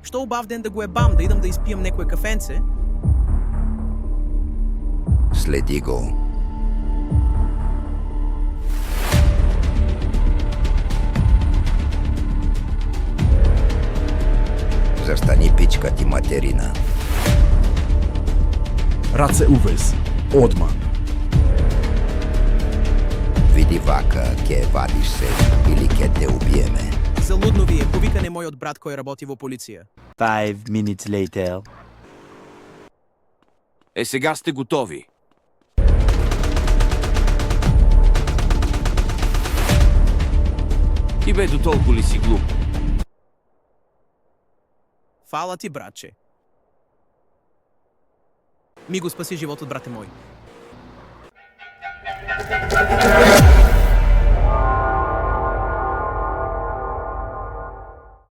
Що обав ден да го ебам, да идам да изпиям некое кафенце? Следи го. Застани пичка ти материна. Раце увез. Одма. Види вака, ке вадиш се или ке те убиеме. Залудно ви е, повикане мојот брат кој работи во полиција. 5 minutes later. Сега сте готови. Ти бе до толкова ли си глуп? Фала ти, братче. Ми го спаси животот, брате мој.